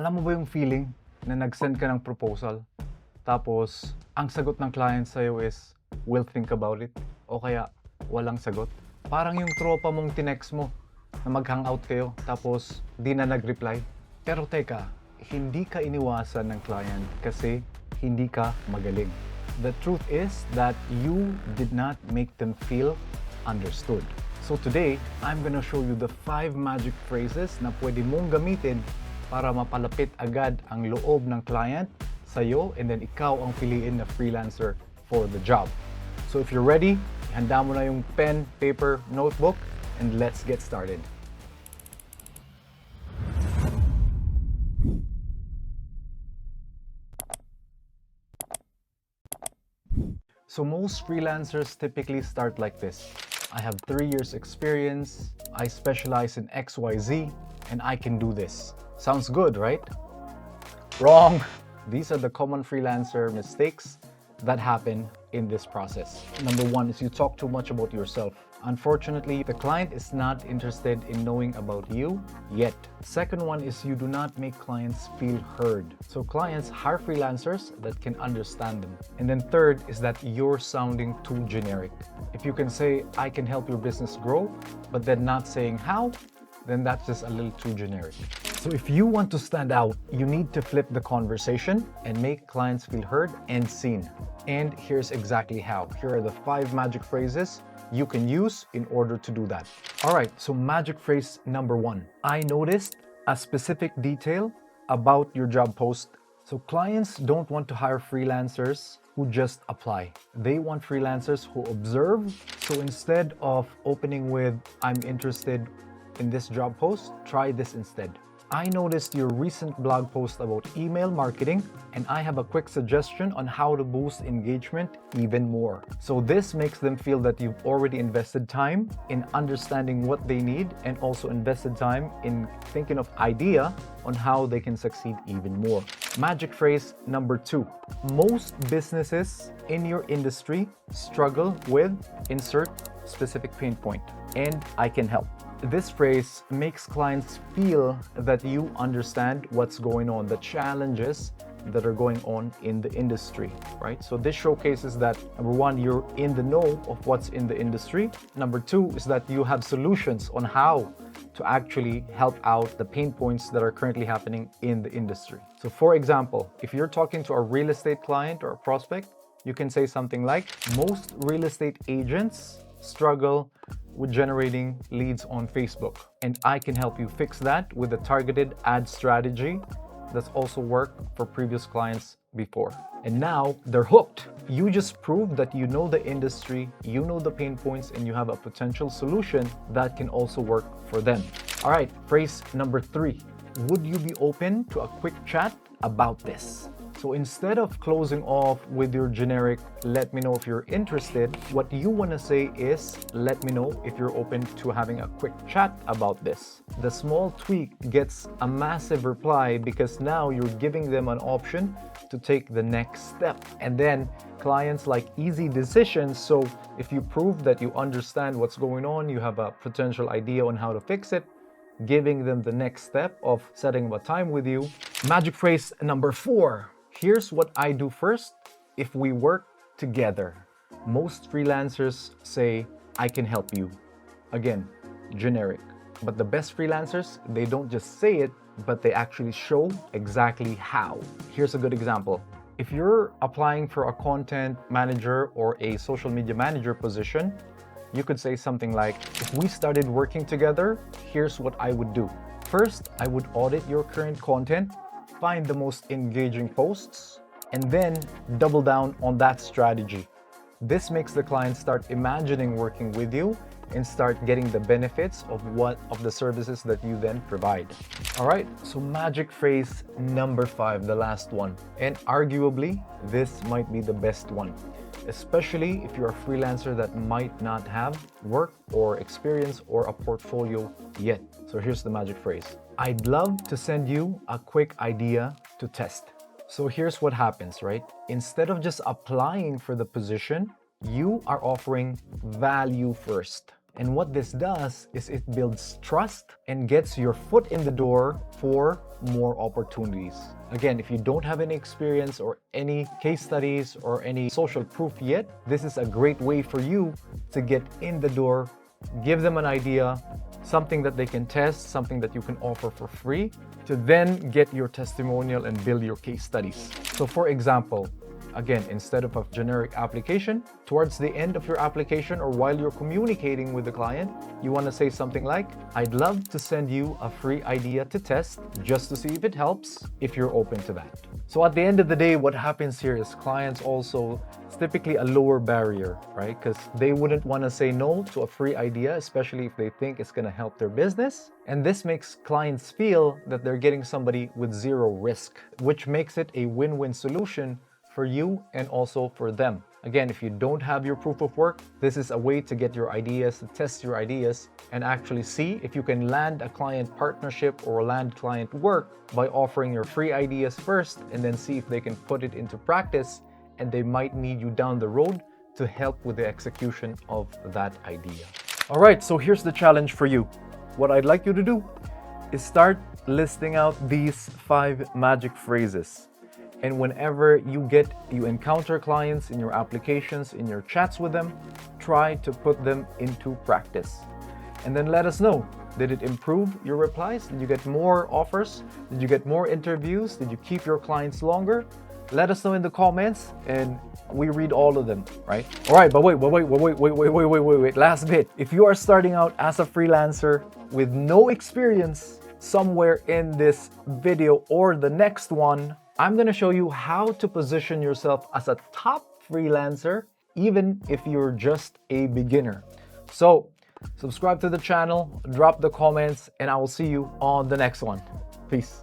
Alam mo ba yung feeling na nag-send ka ng proposal, tapos ang sagot ng client sa'yo is, "We'll think about it," o kaya walang sagot? Parang yung tropa mong tinext mo na mag-hangout kayo, tapos di na nag-reply. Pero teka, hindi ka iniwasan ng client kasi hindi ka magaling. The truth is that you did not make them feel understood. So today, I'm gonna show you the 5 magic phrases na pwede mong gamitin para mapalapit agad ang loob ng client sa'yo, and then ikaw ang piliin na freelancer for the job. So if you're ready, handa mo na yung pen, paper, notebook, and let's get started. So most freelancers typically start like this. I have 3 years experience, I specialize in XYZ, and I can do this. Sounds good, right? Wrong! These are the common freelancer mistakes that happen in this process. Number 1 is you talk too much about yourself. Unfortunately, the client is not interested in knowing about you yet. Second one is you do not make clients feel heard. So clients hire freelancers that can understand them. And then third is that you're sounding too generic. If you can say, "I can help your business grow," but then not saying how, then that's just a little too generic. So if you want to stand out, you need to flip the conversation and make clients feel heard and seen. And here's exactly how. Here are the 5 magic phrases you can use in order to do that. All right, so magic phrase number 1. I noticed a specific detail about your job post. So clients don't want to hire freelancers who just apply. They want freelancers who observe. So instead of opening with, "I'm interested in this job post," try this instead. "I noticed your recent blog post about email marketing, and I have a quick suggestion on how to boost engagement even more." So this makes them feel that you've already invested time in understanding what they need, and also invested time in thinking of idea on how they can succeed even more. Magic phrase number 2. Most businesses in your industry struggle with insert specific pain point, and I can help. This phrase makes clients feel that you understand what's going on, the challenges that are going on in the industry, right? So this showcases that, number 1, you're in the know of what's in the industry. Number 2 is that you have solutions on how to actually help out the pain points that are currently happening in the industry. So for example, if you're talking to a real estate client or a prospect, you can say something like, "Most real estate agents struggle with generating leads on Facebook, and I can help you fix that with a targeted ad strategy that's also worked for previous clients before." And now they're hooked. You just proved that you know the industry, you know the pain points, and you have a potential solution that can also work for them. All right, phrase number 3. Would you be open to a quick chat about this? So instead of closing off with your generic, "Let me know if you're interested," what you want to say is, "Let me know if you're open to having a quick chat about this." The small tweak gets a massive reply because now you're giving them an option to take the next step. And then clients like easy decisions. So if you prove that you understand what's going on, you have a potential idea on how to fix it, giving them the next step of setting up a time with you. Magic phrase number 4. Here's what I do first if we work together. Most freelancers say, "I can help you." Again, generic. But the best freelancers, they don't just say it, but they actually show exactly how. Here's a good example. If you're applying for a content manager or a social media manager position, you could say something like, "If we started working together, here's what I would do. First, I would audit your current content, find the most engaging posts, and then double down on that strategy." This makes the client start imagining working with you and start getting the benefits of the services that you then provide. All right, so magic phrase number 5, the last one. And arguably, this might be the best one, especially if you're a freelancer that might not have work or experience or a portfolio yet. So here's the magic phrase. "I'd love to send you a quick idea to test." So here's what happens, right? Instead of just applying for the position, you are offering value first. And what this does is it builds trust and gets your foot in the door for more opportunities. Again, if you don't have any experience or any case studies or any social proof yet, this is a great way for you to get in the door, give them an idea, something that they can test, something that you can offer for free, to then get your testimonial and build your case studies. So for example, again, instead of a generic application, towards the end of your application or while you're communicating with the client, you want to say something like, I'd love to send you a free idea to test just to see if it helps, if you're open to that. So at the end of the day, what happens here is clients also, it's typically a lower barrier, right? Because they wouldn't want to say no to a free idea, especially if they think it's going to help their business. And this makes clients feel that they're getting somebody with zero risk, which makes it a win-win solution for you and also for them. Again, if you don't have your proof of work, this is a way to get your ideas, to test your ideas, and actually see if you can land a client partnership or land client work by offering your free ideas first, and then see if they can put it into practice, and they might need you down the road to help with the execution of that idea. All right, so here's the challenge for you. What I'd like you to do is start listing out these 5 magic phrases. And whenever you encounter clients in your applications, in your chats with them, try to put them into practice. And then let us know, did it improve your replies? Did you get more offers? Did you get more interviews? Did you keep your clients longer? Let us know in the comments and we read all of them, right? All right, but wait, last bit. If you are starting out as a freelancer with no experience, somewhere in this video or the next one, I'm going to show you how to position yourself as a top freelancer, even if you're just a beginner. So subscribe to the channel, drop the comments, and I will see you on the next one. Peace.